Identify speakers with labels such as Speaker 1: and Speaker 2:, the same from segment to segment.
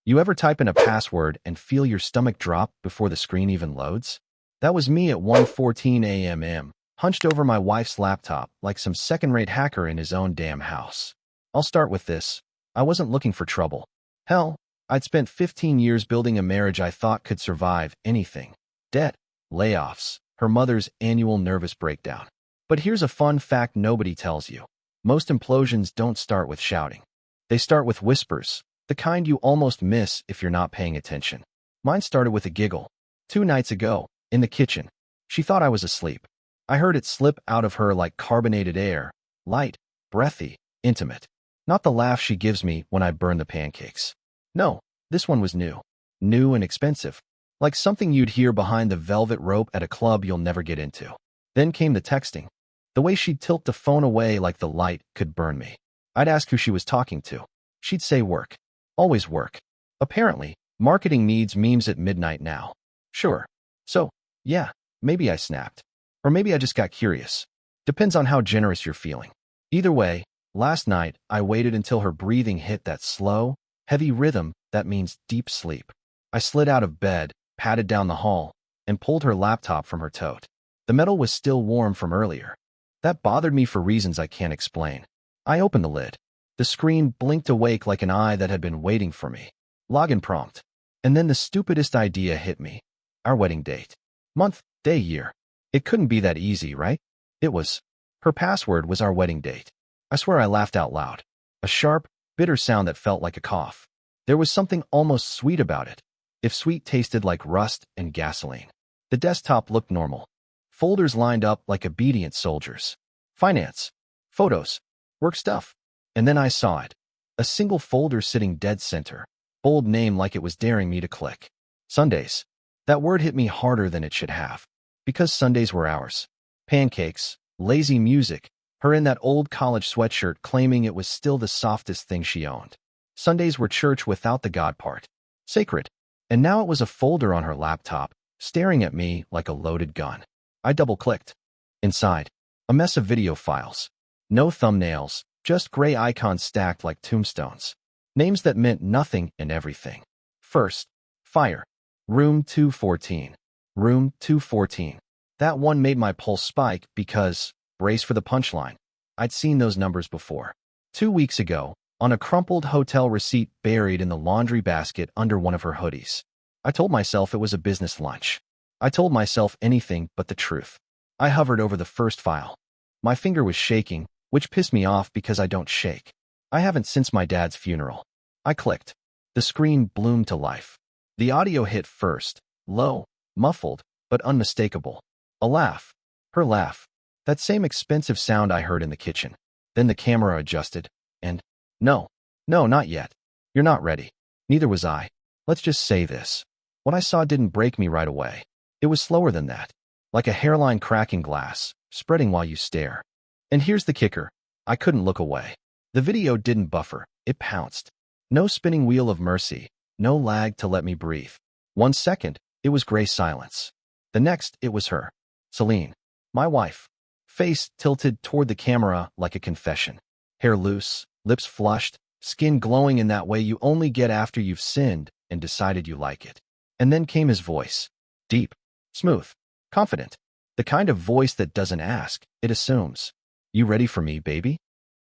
Speaker 1: You ever type in a password and feel your stomach drop before the screen even loads? That was me at 1:14 a.m., hunched over my wife's laptop like some second-rate hacker in his own damn house. I'll start with this. I wasn't looking for trouble. Hell, I'd spent 15 years building a marriage I thought could survive anything. Debt, layoffs, her mother's annual nervous breakdown. But here's a fun fact nobody tells you. Most implosions don't start with shouting. They start with whispers, the kind you almost miss if you're not paying attention. Mine started with a giggle. 2 nights ago, in the kitchen. She thought I was asleep. I heard it slip out of her like carbonated air, light, breathy, intimate. Not the laugh she gives me when I burn the pancakes. No, this one was new. New and expensive. Like something you'd hear behind the velvet rope at a club you'll never get into. Then came the texting. The way she'd tilt the phone away like the light could burn me. I'd ask who she was talking to. She'd say work. Always work. Apparently, marketing needs memes at midnight now. Sure. So, yeah, maybe I snapped. Or maybe I just got curious. Depends on how generous you're feeling. Either way, last night, I waited until her breathing hit that slow, heavy rhythm that means deep sleep. I slid out of bed, padded down the hall, and pulled her laptop from her tote. The metal was still warm from earlier. That bothered me for reasons I can't explain. I opened the lid. The screen blinked awake like an eye that had been waiting for me. Login prompt. And then the stupidest idea hit me. Our wedding date. Month, day, year. It couldn't be that easy, right? It was. Her password was our wedding date. I swear I laughed out loud. A sharp, bitter sound that felt like a cough. There was something almost sweet about it. If sweet tasted like rust and gasoline. The desktop looked normal. Folders lined up like obedient soldiers. Finance. Photos. Work stuff. And then I saw it. A single folder sitting dead center. Bold name like it was daring me to click. Sundays. That word hit me harder than it should have. Because Sundays were ours. Pancakes, lazy music, her in that old college sweatshirt claiming it was still the softest thing she owned. Sundays were church without the God part. Sacred. And now it was a folder on her laptop, staring at me like a loaded gun. I double-clicked. Inside, a mess of video files. No thumbnails, just gray icons stacked like tombstones. Names that meant nothing and everything. First, fire. Room 214. Room 214. That one made my pulse spike because, brace for the punchline, I'd seen those numbers before. 2 weeks ago, on a crumpled hotel receipt buried in the laundry basket under one of her hoodies. I told myself it was a business lunch. I told myself anything but the truth. I hovered over the first file. My finger was shaking, which pissed me off because I don't shake. I haven't since my dad's funeral. I clicked. The screen bloomed to life. The audio hit first, low, muffled, but unmistakable. A laugh. Her laugh. That same expensive sound I heard in the kitchen. Then the camera adjusted, and, no, not yet. You're not ready. Neither was I. Let's just say this. What I saw didn't break me right away. It was slower than that. Like a hairline cracking glass, spreading while you stare. And here's the kicker. I couldn't look away. The video didn't buffer. It pounced. No spinning wheel of mercy. No lag to let me breathe. 1 second, it was gray silence. The next, it was her. Celine. My wife. Face tilted toward the camera like a confession. Hair loose, lips flushed, skin glowing in that way you only get after you've sinned and decided you like it. And then came his voice. Deep. Smooth. Confident. The kind of voice that doesn't ask, it assumes. You ready for me, baby?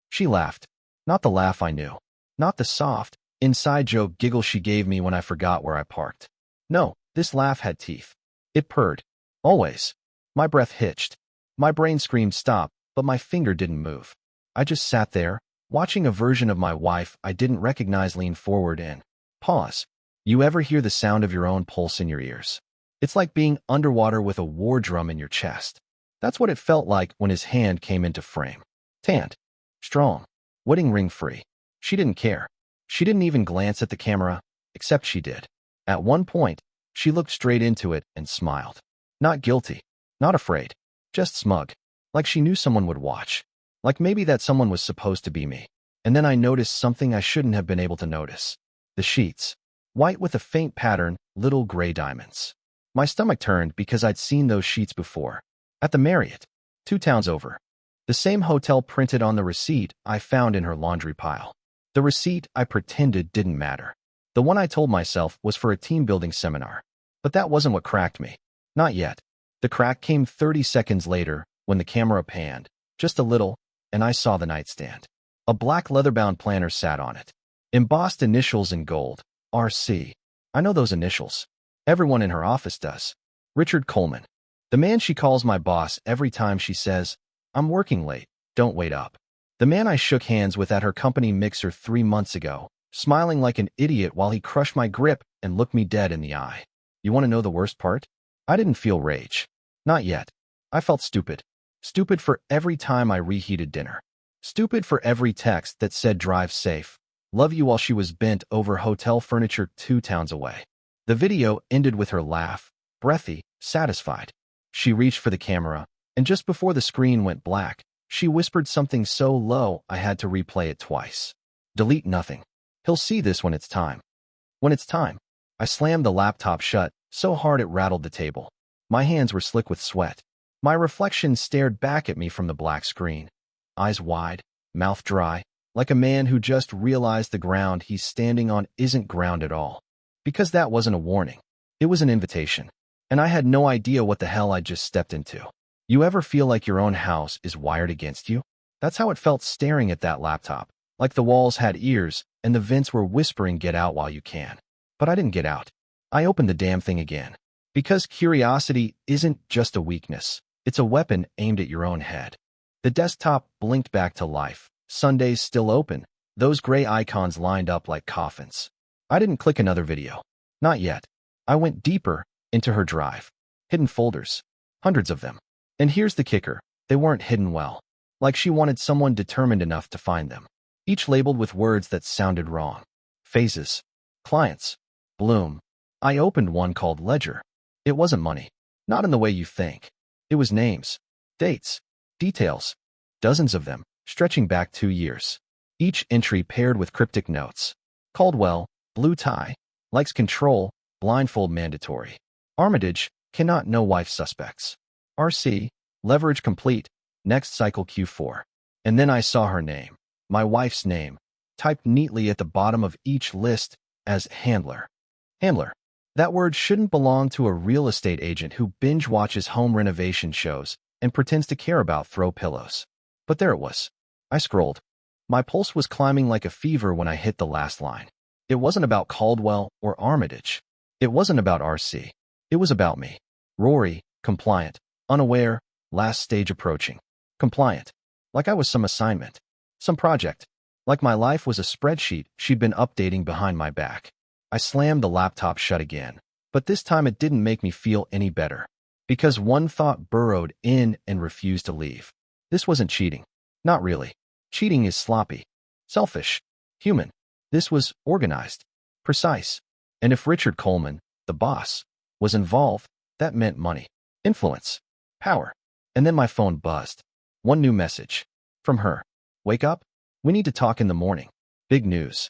Speaker 1: She laughed. Not the laugh I knew. Not the soft, inside joke giggle she gave me when I forgot where I parked. No, this laugh had teeth. It purred. Always. My breath hitched. My brain screamed stop, but my finger didn't move. I just sat there, watching a version of my wife I didn't recognize lean forward and pause. You ever hear the sound of your own pulse in your ears? It's like being underwater with a war drum in your chest. That's what it felt like when his hand came into frame. Tanned. Strong. Wedding ring free. She didn't care. She didn't even glance at the camera, except she did. At one point, she looked straight into it and smiled. Not guilty. Not afraid. Just smug. Like she knew someone would watch. Like maybe that someone was supposed to be me. And then I noticed something I shouldn't have been able to notice. The sheets. White with a faint pattern, little gray diamonds. My stomach turned because I'd seen those sheets before. At the Marriott. 2 towns over. The same hotel printed on the receipt I found in her laundry pile. The receipt I pretended didn't matter. The one I told myself was for a team-building seminar. But that wasn't what cracked me. Not yet. The crack came 30 seconds later when the camera panned, just a little, and I saw the nightstand. A black leather-bound planner sat on it. Embossed initials in gold. RC. I know those initials. Everyone in her office does. Richard Coleman. The man she calls my boss every time she says, "I'm working late, don't wait up." The man I shook hands with at her company mixer 3 months ago, smiling like an idiot while he crushed my grip and looked me dead in the eye. You want to know the worst part? I didn't feel rage. Not yet. I felt stupid. Stupid for every time I reheated dinner. Stupid for every text that said drive safe. Love you while she was bent over hotel furniture 2 towns away. The video ended with her laugh, breathy, satisfied. She reached for the camera, and just before the screen went black, she whispered something so low I had to replay it twice. Delete nothing. He'll see this when it's time. When it's time. I slammed the laptop shut so hard it rattled the table. My hands were slick with sweat. My reflection stared back at me from the black screen. Eyes wide, mouth dry, like a man who just realized the ground he's standing on isn't ground at all. Because that wasn't a warning. It was an invitation. And I had no idea what the hell I'd just stepped into. You ever feel like your own house is wired against you? That's how it felt staring at that laptop, like the walls had ears and the vents were whispering get out while you can. But I didn't get out. I opened the damn thing again. Because curiosity isn't just a weakness. It's a weapon aimed at your own head. The desktop blinked back to life. Sundays still open. Those gray icons lined up like coffins. I didn't click another video. Not yet. I went deeper into her drive. Hidden folders. Hundreds of them. And here's the kicker. They weren't hidden well. Like she wanted someone determined enough to find them. Each labeled with words that sounded wrong. Phases. Clients. Bloom. I opened one called Ledger. It wasn't money. Not in the way you think. It was names. Dates. Details. Dozens of them, stretching back 2 years. Each entry paired with cryptic notes. Caldwell, blue tie, likes control, blindfold mandatory. Armitage, cannot know wife suspects. RC, leverage complete, next cycle Q4. And then I saw her name, my wife's name, typed neatly at the bottom of each list as handler. Handler. That word shouldn't belong to a real estate agent who binge watches home renovation shows and pretends to care about throw pillows. But there it was. I scrolled. My pulse was climbing like a fever when I hit the last line. It wasn't about Caldwell or Armitage. It wasn't about RC. It was about me. Rory, compliant, unaware, last stage approaching. Compliant. Like I was some assignment. Some project. Like my life was a spreadsheet she'd been updating behind my back. I slammed the laptop shut again, but this time it didn't make me feel any better. Because one thought burrowed in and refused to leave. This wasn't cheating. Not really. Cheating is sloppy. Selfish. Human. This was organized. Precise. And if Richard Coleman, the boss, was involved, that meant money. Influence. Power. And then my phone buzzed. One new message. From her. Wake up. We need to talk in the morning. Big news.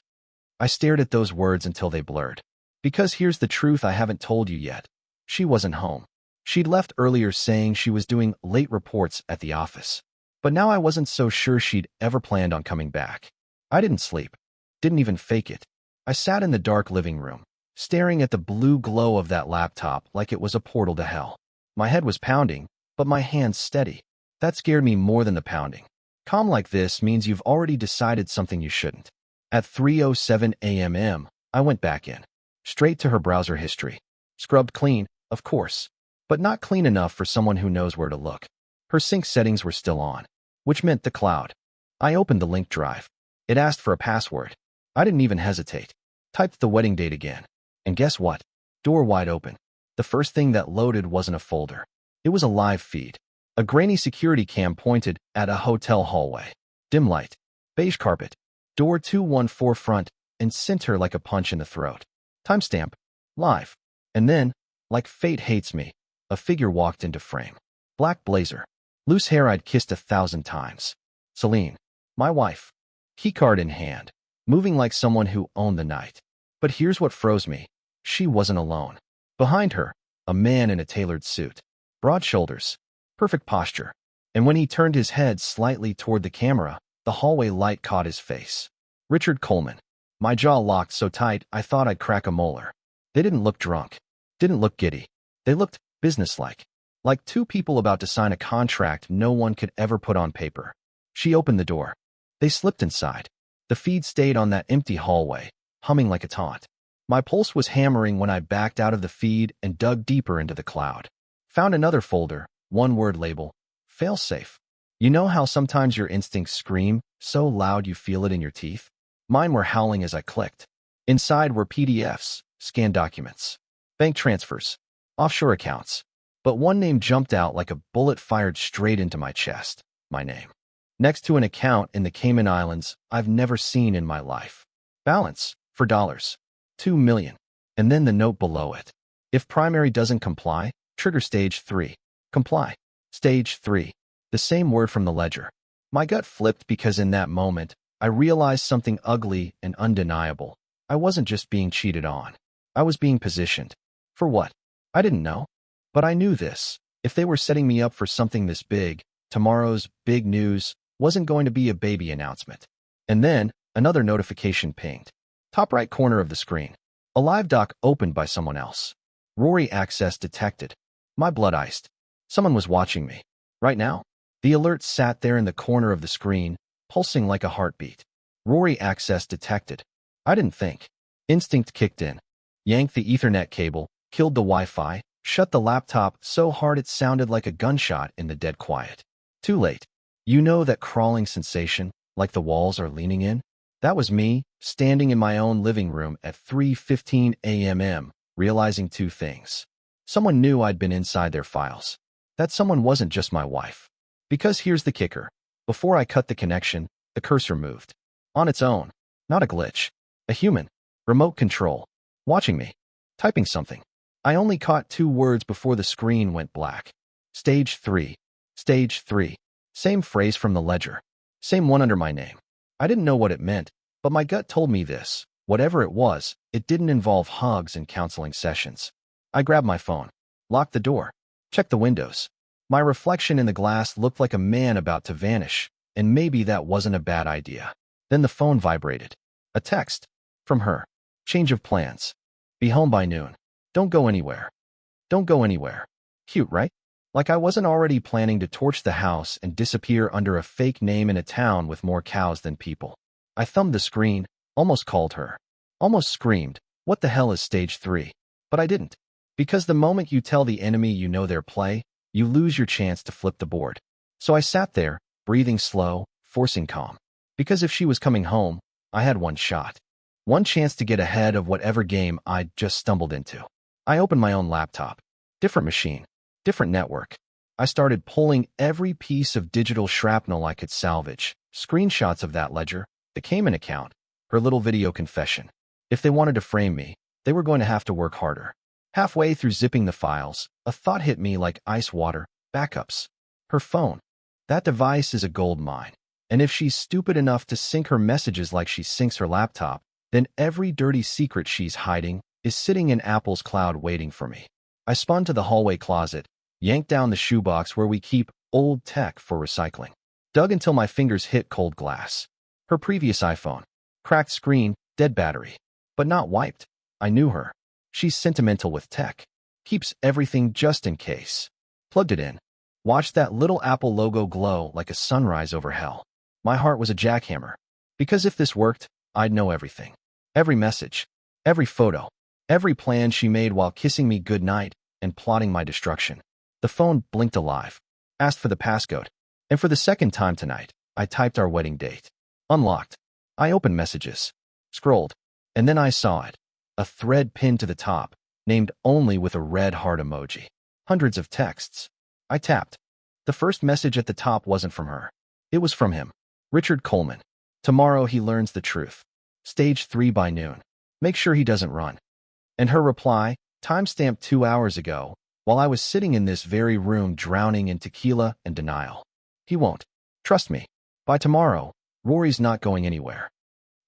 Speaker 1: I stared at those words until they blurred. Because here's the truth I haven't told you yet. She wasn't home. She'd left earlier saying she was doing late reports at the office. But now I wasn't so sure she'd ever planned on coming back. I didn't sleep. Didn't even fake it. I sat in the dark living room, staring at the blue glow of that laptop like it was a portal to hell. My head was pounding, but my hands steady. That scared me more than the pounding. Calm like this means you've already decided something you shouldn't. At 3:07 a.m., I went back in. Straight to her browser history. Scrubbed clean, of course. But not clean enough for someone who knows where to look. Her sync settings were still on, which meant the cloud. I opened the link drive. It asked for a password. I didn't even hesitate. Typed the wedding date again. And guess what? Door wide open. The first thing that loaded wasn't a folder. It was a live feed. A grainy security cam pointed at a hotel hallway. Dim light. Beige carpet. Door 214 front and center like a punch in the throat. Timestamp. Live. And then, like fate hates me, a figure walked into frame. Black blazer. Loose hair I'd kissed 1,000 times. Celine. My wife. Keycard in hand. Moving like someone who owned the night. But here's what froze me. She wasn't alone. Behind her, a man in a tailored suit. Broad shoulders. Perfect posture. And when he turned his head slightly toward the camera, the hallway light caught his face. Richard Coleman. My jaw locked so tight I thought I'd crack a molar. They didn't look drunk. Didn't look giddy. They looked businesslike. Like two people about to sign a contract no one could ever put on paper. She opened the door. They slipped inside. The feed stayed on that empty hallway, humming like a taunt. My pulse was hammering when I backed out of the feed and dug deeper into the cloud. Found another folder, one-word label, failsafe. You know how sometimes your instincts scream so loud you feel it in your teeth? Mine were howling as I clicked. Inside were PDFs, scanned documents, bank transfers, offshore accounts. But one name jumped out like a bullet fired straight into my chest. My name. Next to an account in the Cayman Islands I've never seen in my life. Balance, for dollars. 2 million. And then the note below it. If primary doesn't comply, trigger stage 3. Comply. Stage 3. The same word from the ledger. My gut flipped because in that moment, I realized something ugly and undeniable. I wasn't just being cheated on. I was being positioned. For what? I didn't know. But I knew this. If they were setting me up for something this big, tomorrow's big news wasn't going to be a baby announcement. And then, another notification pinged. Top right corner of the screen. A live doc opened by someone else. Rory access detected. My blood iced. Someone was watching me. Right now? The alert sat there in the corner of the screen, pulsing like a heartbeat. Rory access detected. I didn't think. Instinct kicked in. Yanked the Ethernet cable, killed the Wi-Fi, shut the laptop so hard it sounded like a gunshot in the dead quiet. Too late. You know that crawling sensation, like the walls are leaning in? That was me, standing in my own living room at 3:15 a.m., realizing two things. Someone knew I'd been inside their files. That someone wasn't just my wife. Because here's the kicker. Before I cut the connection, the cursor moved. On its own. Not a glitch. A human. Remote control. Watching me. Typing something. I only caught 2 words before the screen went black. Stage 3. Stage 3. Same phrase from the ledger. Same one under my name. I didn't know what it meant, but my gut told me this. Whatever it was, it didn't involve hugs and counseling sessions. I grabbed my phone. Locked the door. Checked the windows. My reflection in the glass looked like a man about to vanish, and maybe that wasn't a bad idea. Then the phone vibrated. A text. From her. Change of plans. Be home by noon. Don't go anywhere. Don't go anywhere. Cute, right? Like I wasn't already planning to torch the house and disappear under a fake name in a town with more cows than people. I thumbed the screen, almost called her. Almost screamed, what the hell is stage 3? But I didn't. Because the moment you tell the enemy you know their play, you lose your chance to flip the board. So I sat there, breathing slow, forcing calm. Because if she was coming home, I had one shot. One chance to get ahead of whatever game I'd just stumbled into. I opened my own laptop. Different machine. Different network. I started pulling every piece of digital shrapnel I could salvage. Screenshots of that ledger, the Cayman account, her little video confession. If they wanted to frame me, they were going to have to work harder. Halfway through zipping the files, a thought hit me like ice water. Backups. Her phone. That device is a gold mine. And if she's stupid enough to sync her messages like she syncs her laptop, then every dirty secret she's hiding is sitting in Apple's cloud waiting for me. I spun to the hallway closet, yanked down the shoebox where we keep old tech for recycling. Dug until my fingers hit cold glass. Her previous iPhone. Cracked screen, dead battery. But not wiped. I knew her. She's sentimental with tech. Keeps everything just in case. Plugged it in. Watched that little Apple logo glow like a sunrise over hell. My heart was a jackhammer. Because if this worked, I'd know everything. Every message. Every photo. Every plan she made while kissing me goodnight and plotting my destruction. The phone blinked alive. Asked for the passcode. And for the second time tonight, I typed our wedding date. Unlocked. I opened messages. Scrolled. And then I saw it. A thread pinned to the top, named only with a red heart emoji. Hundreds of texts. I tapped. The first message at the top wasn't from her. It was from him. Richard Coleman. Tomorrow he learns the truth. Stage 3 by noon. Make sure he doesn't run. And her reply, timestamped 2 hours ago, while I was sitting in this very room drowning in tequila and denial. He won't. Trust me. By tomorrow, Rory's not going anywhere.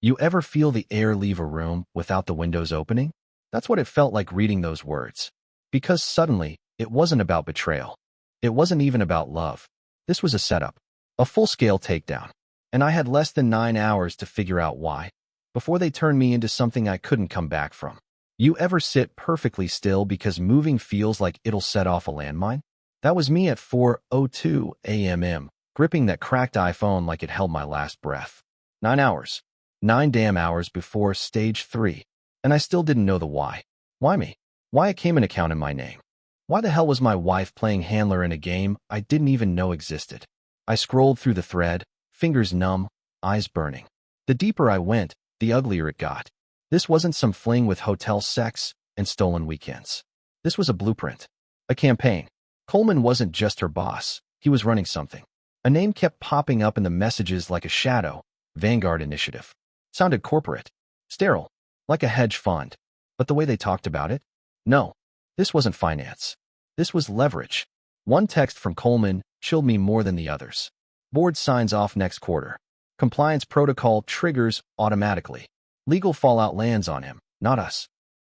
Speaker 1: You ever feel the air leave a room without the windows opening? That's what it felt like reading those words. Because suddenly, it wasn't about betrayal. It wasn't even about love. This was a setup. A full-scale takedown. And I had less than 9 hours to figure out why. before they turned me into something I couldn't come back from. You ever sit perfectly still because moving feels like it'll set off a landmine? That was me at 4:02 a.m., gripping that cracked iPhone like it held my last breath. 9 hours. 9 damn hours before stage 3. And I still didn't know the why. Why me? Why a Cayman account in my name? Why the hell was my wife playing handler in a game I didn't even know existed? I scrolled through the thread, fingers numb, eyes burning. The deeper I went, the uglier it got. This wasn't some fling with hotel sex and stolen weekends. This was a blueprint. A campaign. Coleman wasn't just her boss. He was running something. A name kept popping up in the messages like a shadow. Vanguard Initiative. Sounded corporate. Sterile. Like a hedge fund. But the way they talked about it? No. This wasn't finance. This was leverage. One text from Coleman chilled me more than the others. Board signs off next quarter. Compliance protocol triggers automatically. Legal fallout lands on him, not us.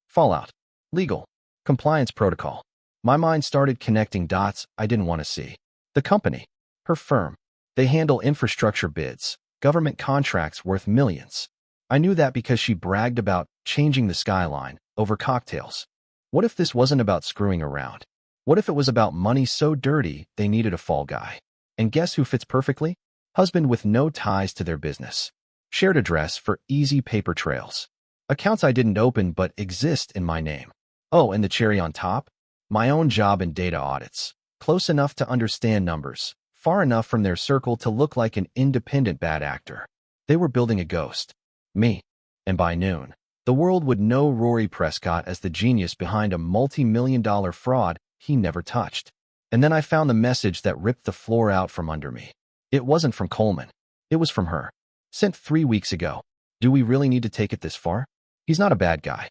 Speaker 1: Fallout. Legal. Compliance protocol. My mind started connecting dots I didn't want to see. The company. Her firm. They handle infrastructure bids, government contracts worth millions. I knew that because she bragged about changing the skyline over cocktails. What if this wasn't about screwing around? What if it was about money so dirty they needed a fall guy? And guess who fits perfectly? Husband with no ties to their business. Shared address for easy paper trails. Accounts I didn't open but exist in my name. Oh, and the cherry on top? My own job in data audits. Close enough to understand numbers, far enough from their circle to look like an independent bad actor. They were building a ghost. Me. And by noon, the world would know Rory Prescott as the genius behind a multi-million-dollar fraud he never touched. And then I found the message that ripped the floor out from under me. It wasn't from Coleman. It was from her. Sent 3 weeks ago. Do we really need to take it this far? He's not a bad guy.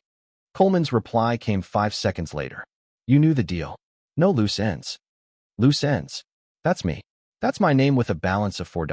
Speaker 1: Coleman's reply came 5 seconds later. You knew the deal. No loose ends. Loose ends. That's me. That's my name with a balance of $4.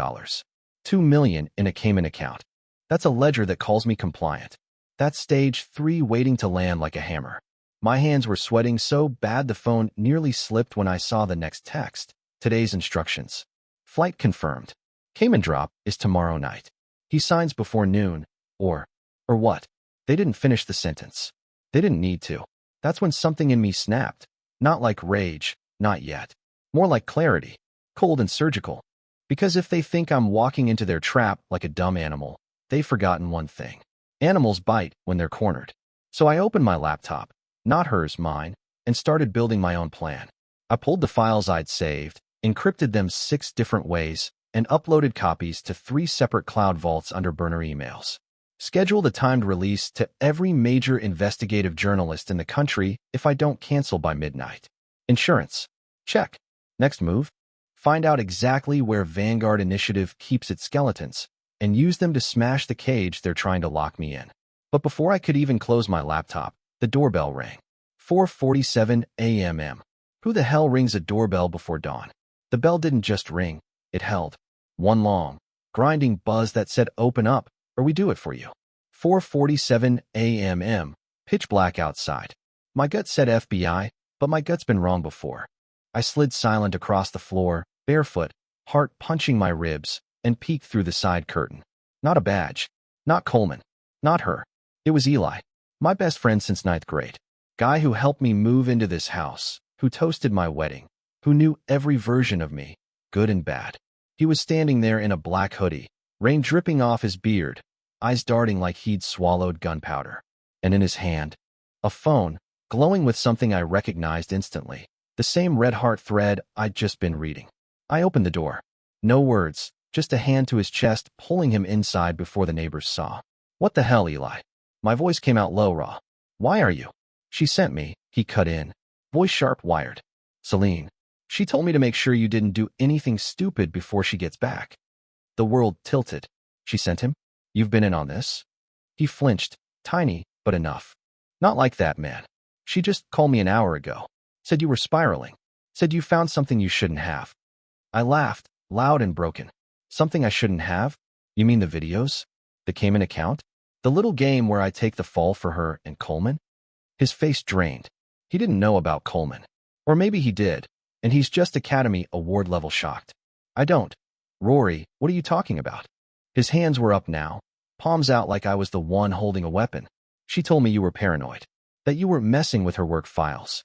Speaker 1: $2 million in a Cayman account. That's a ledger that calls me compliant. That's stage 3 waiting to land like a hammer. My hands were sweating so bad the phone nearly slipped when I saw the next text. Today's instructions. Flight confirmed. Cayman drop is tomorrow night. He signs before noon. Or what? They didn't finish the sentence. They didn't need to. That's when something in me snapped. Not like rage, not yet. More like clarity. Cold and surgical. Because if they think I'm walking into their trap like a dumb animal, they've forgotten one thing. Animals bite when they're cornered. So I opened my laptop, not hers, mine, and started building my own plan. I pulled the files I'd saved, encrypted them 6 different ways, and uploaded copies to 3 separate cloud vaults under burner emails. Scheduled a timed release to every major investigative journalist in the country if I don't cancel by midnight. Insurance. Check. Next move. Find out exactly where Vanguard Initiative keeps its skeletons, and use them to smash the cage they're trying to lock me in. But before I could even close my laptop, the doorbell rang. 4:47 a.m. Who the hell rings a doorbell before dawn? The bell didn't just ring, it held. One long, grinding buzz that said open up, or we do it for you. 4:47 a.m. Pitch black outside. My gut said FBI, but my gut's been wrong before. I slid silent across the floor, barefoot, heart punching my ribs, and peeked through the side curtain. Not a badge. Not Coleman. Not her. It was Eli. My best friend since 9th grade. Guy who helped me move into this house, who toasted my wedding, who knew every version of me, good and bad. He was standing there in a black hoodie, rain dripping off his beard, eyes darting like he'd swallowed gunpowder. And in his hand, a phone, glowing with something I recognized instantly. The same red heart thread I'd just been reading. I opened the door. No words, just a hand to his chest, pulling him inside before the neighbors saw. What the hell, Eli? My voice came out low, raw. Why are you? She sent me, he cut in. Voice sharp, wired. Celine. She told me to make sure you didn't do anything stupid before she gets back. The world tilted. She sent him? You've been in on this? He flinched, tiny, but enough. Not like that, man. She just called me an hour ago. Said you were spiraling. Said you found something you shouldn't have. I laughed, loud and broken. Something I shouldn't have? You mean the videos? The Cayman account? The little game where I take the fall for her and Coleman? His face drained. He didn't know about Coleman. Or maybe he did, and he's just Academy Award level shocked. I don't. Rory, what are you talking about? His hands were up now, palms out like I was the one holding a weapon. She told me you were paranoid, that you were messing with her work files.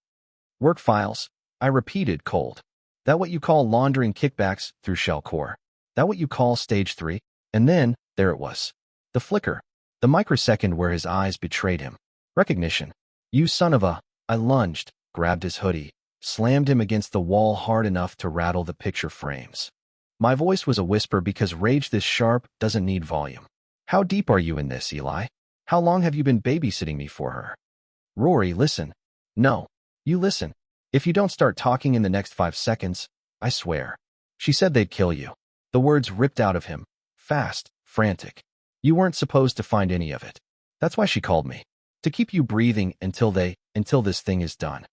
Speaker 1: Work files? I repeated, cold. That what you call laundering kickbacks through shell core? That what you call stage 3? And then, there it was. The flicker. The microsecond where his eyes betrayed him. Recognition. You son of a... I lunged, grabbed his hoodie, slammed him against the wall hard enough to rattle the picture frames. My voice was a whisper because rage this sharp doesn't need volume. How deep are you in this, Eli? How long have you been babysitting me for her? Rory, listen. No. You listen. If you don't start talking in the next 5 seconds, I swear. She said they'd kill you. The words ripped out of him. Fast, frantic. You weren't supposed to find any of it. That's why she called me. To keep you breathing until this thing is done.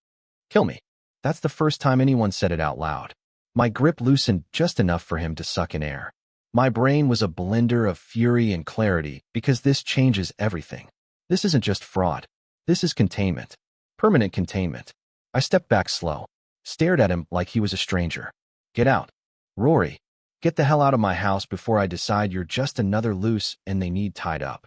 Speaker 1: Kill me. That's the first time anyone said it out loud. My grip loosened just enough for him to suck in air. My brain was a blender of fury and clarity because this changes everything. This isn't just fraud. This is containment. Permanent containment. I stepped back slow, stared at him like he was a stranger. Get out. Rory, get the hell out of my house before I decide you're just another loose and they need tied up.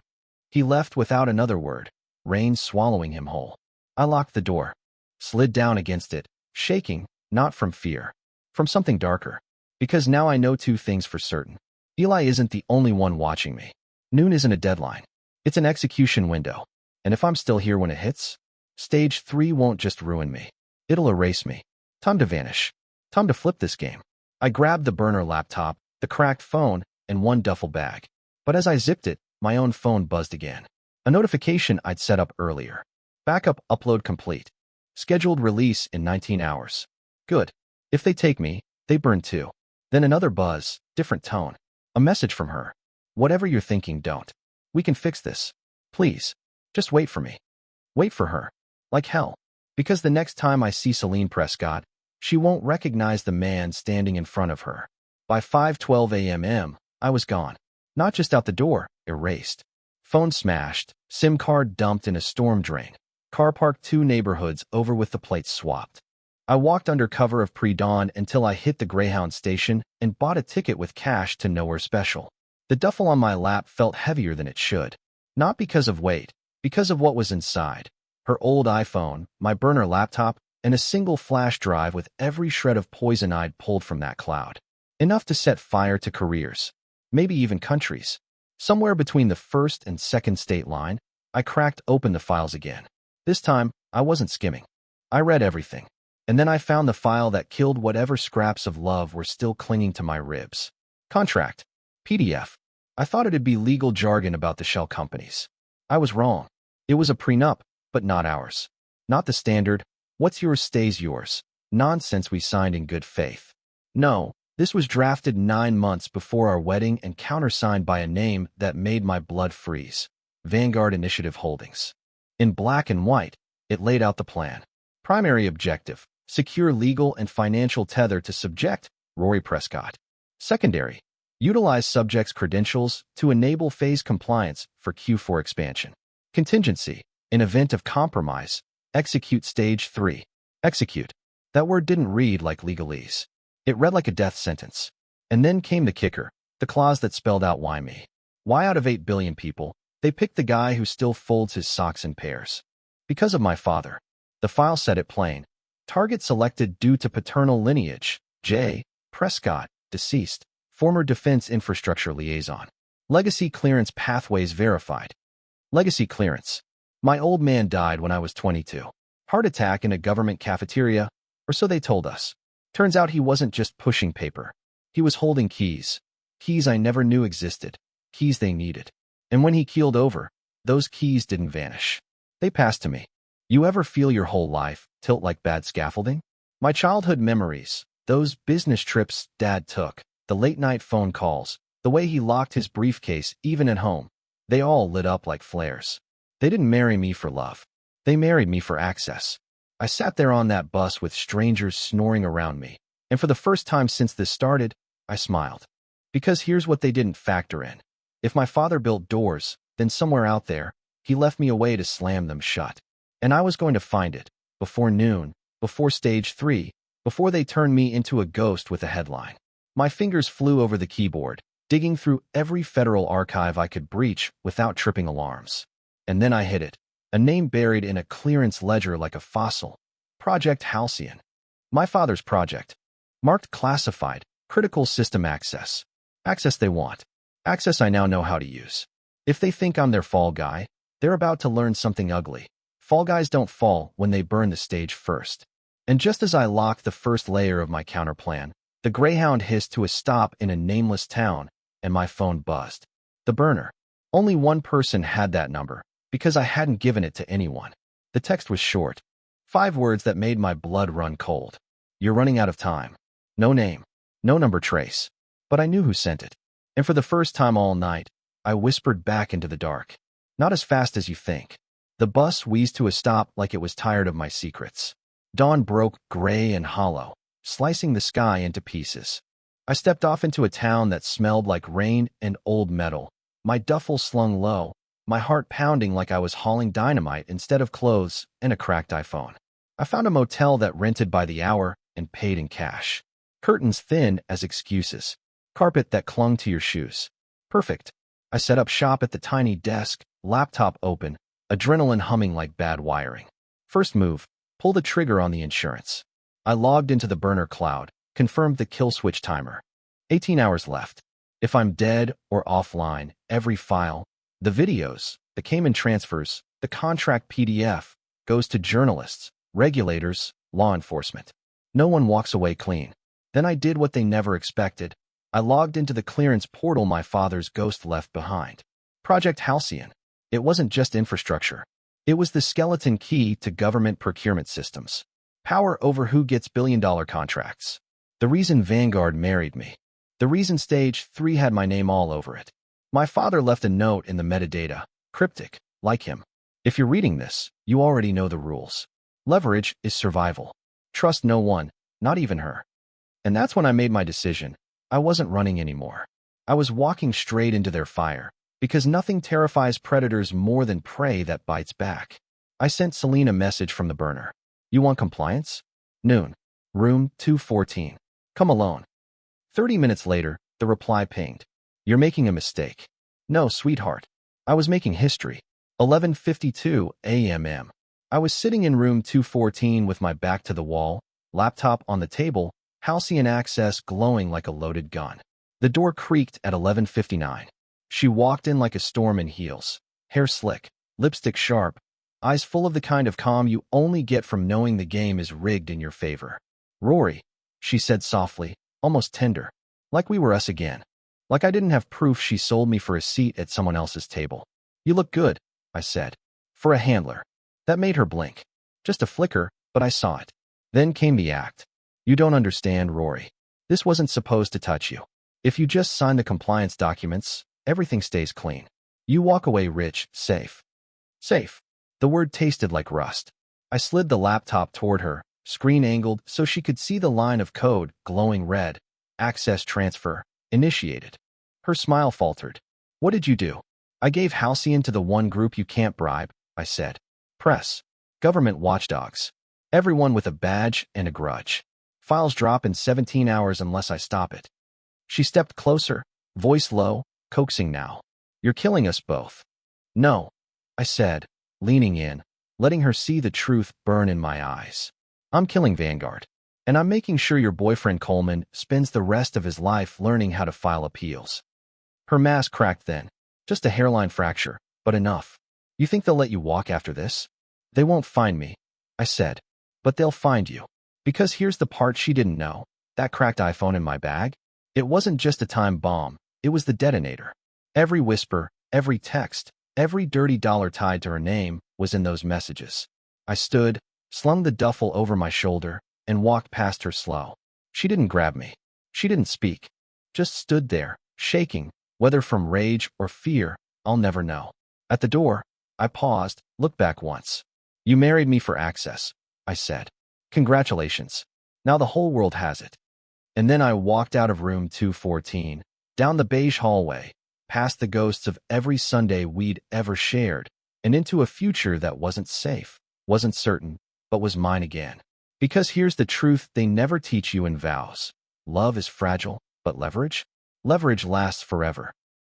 Speaker 1: He left without another word, rain swallowing him whole. I locked the door, slid down against it, shaking, not from fear, from something darker. Because now I know 2 things for certain. Eli isn't the only one watching me. Noon isn't a deadline. It's an execution window. And if I'm still here when it hits, stage 3 won't just ruin me. It'll erase me. Time to vanish. Time to flip this game. I grabbed the burner laptop, the cracked phone, and one duffel bag. But as I zipped it, my own phone buzzed again. A notification I'd set up earlier. Backup upload complete. Scheduled release in 19 hours. Good. If they take me, they burn too. Then another buzz, different tone. A message from her. Whatever you're thinking, don't. We can fix this. Please. Just wait for me. Wait for her. Like hell. Because the next time I see Celine Prescott, she won't recognize the man standing in front of her. By 5:12 a.m., I was gone. Not just out the door, erased. Phone smashed, SIM card dumped in a storm drain. Car parked 2 neighborhoods over with the plates swapped. I walked under cover of pre-dawn until I hit the Greyhound station and bought a ticket with cash to Nowhere Special. The duffel on my lap felt heavier than it should. Not because of weight, because of what was inside. Her old iPhone, my burner laptop, and a single flash drive with every shred of poison I'd pulled from that cloud. Enough to set fire to careers. Maybe even countries. Somewhere between the first and second state line, I cracked open the files again. This time, I wasn't skimming. I read everything. And then I found the file that killed whatever scraps of love were still clinging to my ribs. Contract. PDF. I thought it'd be legal jargon about the shell companies. I was wrong. It was a prenup, but not ours. Not the standard, what's yours stays yours, nonsense we signed in good faith. No, this was drafted 9 months before our wedding and countersigned by a name that made my blood freeze. Vanguard Initiative Holdings. In black and white, it laid out the plan. Primary objective, secure legal and financial tether to subject Rory Prescott. Secondary, utilize subject's credentials to enable phase compliance for Q4 expansion. Contingency, in event of compromise, execute stage 3. Execute. That word didn't read like legalese. It read like a death sentence. And then came the kicker, the clause that spelled out why me. Why out of 8 billion people, they picked the guy who still folds his socks in pairs. Because of my father. The file said it plain. Target selected due to paternal lineage. J. Prescott, deceased. Former Defense Infrastructure Liaison. Legacy clearance pathways verified. Legacy clearance. My old man died when I was 22. Heart attack in a government cafeteria, or so they told us. Turns out he wasn't just pushing paper. He was holding keys. Keys I never knew existed. Keys they needed. And when he keeled over, those keys didn't vanish. They passed to me. You ever feel your whole life tilt like bad scaffolding? My childhood memories, those business trips Dad took, the late-night phone calls, the way he locked his briefcase even at home, they all lit up like flares. They didn't marry me for love. They married me for access. I sat there on that bus with strangers snoring around me, and for the first time since this started, I smiled. Because here's what they didn't factor in. If my father built doors, then somewhere out there, he left me a way to slam them shut. And I was going to find it, before noon, before stage 3, before they turned me into a ghost with a headline. My fingers flew over the keyboard, digging through every federal archive I could breach without tripping alarms. And then I hit it. A name buried in a clearance ledger like a fossil. Project Halcyon. My father's project. Marked classified. Critical system access. Access they want. Access I now know how to use. If they think I'm their fall guy, they're about to learn something ugly. Fall guys don't fall when they burn the stage first. And just as I locked the first layer of my counterplan, the Greyhound hissed to a stop in a nameless town, and my phone buzzed. The burner. Only one person had that number, because I hadn't given it to anyone. The text was short. 5 words that made my blood run cold. You're running out of time. No name. No number trace. But I knew who sent it. And for the first time all night, I whispered back into the dark. Not as fast as you think. The bus wheezed to a stop like it was tired of my secrets. Dawn broke gray and hollow, slicing the sky into pieces. I stepped off into a town that smelled like rain and old metal, my duffel slung low, my heart pounding like I was hauling dynamite instead of clothes and a cracked iPhone. I found a motel that rented by the hour and paid in cash. Curtains thin as excuses. Carpet that clung to your shoes. Perfect. I set up shop at the tiny desk, laptop open, adrenaline humming like bad wiring. First move, pull the trigger on the insurance. I logged into the burner cloud, confirmed the kill switch timer. 18 hours left. If I'm dead or offline, every file, the videos, the Cayman transfers, the contract PDF, goes to journalists, regulators, law enforcement. No one walks away clean. Then I did what they never expected. I logged into the clearance portal my father's ghost left behind. Project Halcyon. It wasn't just infrastructure. It was the skeleton key to government procurement systems. Power over who gets billion-dollar contracts. The reason Vanguard married me. The reason Stage 3 had my name all over it. My father left a note in the metadata, cryptic, like him. If you're reading this, you already know the rules. Leverage is survival. Trust no one, not even her. And that's when I made my decision. I wasn't running anymore. I was walking straight into their fire, because nothing terrifies predators more than prey that bites back. I sent Celine a message from the burner. You want compliance? Noon. Room 214. Come alone. 30 minutes later, the reply pinged. You're making a mistake. No, sweetheart. I was making history. 11:52 a.m. I was sitting in room 214 with my back to the wall, laptop on the table, Halcyon access glowing like a loaded gun. The door creaked at 11:59. She walked in like a storm in heels, hair slick, lipstick sharp, eyes full of the kind of calm you only get from knowing the game is rigged in your favor. Rory, she said softly, almost tender, like we were us again. Like I didn't have proof she sold me for a seat at someone else's table. You look good, I said. For a handler. That made her blink. Just a flicker, but I saw it. Then came the act. You don't understand, Rory. This wasn't supposed to touch you. If you just sign the compliance documents, everything stays clean. You walk away rich, safe. Safe. The word tasted like rust. I slid the laptop toward her, screen angled so she could see the line of code, glowing red. Access transfer. Initiated. Her smile faltered. What did you do? I gave Halcyon to the one group you can't bribe, I said. Press. Government watchdogs. Everyone with a badge and a grudge. Files drop in 17 hours unless I stop it. She stepped closer, voice low, coaxing now. You're killing us both. No, I said, leaning in, letting her see the truth burn in my eyes. I'm killing Vanguard. And I'm making sure your boyfriend Coleman spends the rest of his life learning how to file appeals. Her mask cracked then. Just a hairline fracture, but enough. You think they'll let you walk after this? They won't find me, I said. But they'll find you. Because here's the part she didn't know. That cracked iPhone in my bag? It wasn't just a time bomb. It was the detonator. Every whisper, every text, every dirty dollar tied to her name was in those messages. I stood, slung the duffel over my shoulder, and walked past her slow. She didn't grab me. She didn't speak. Just stood there, shaking, whether from rage or fear, I'll never know. At the door, I paused, looked back once. You married me for access, I said. Congratulations. Now the whole world has it. And then I walked out of room 214, down the beige hallway, past the ghosts of every Sunday we'd ever shared, and into a future that wasn't safe, wasn't certain, but was mine again. Because here's the truth they never teach you in vows. Love is fragile, but leverage? Leverage lasts forever.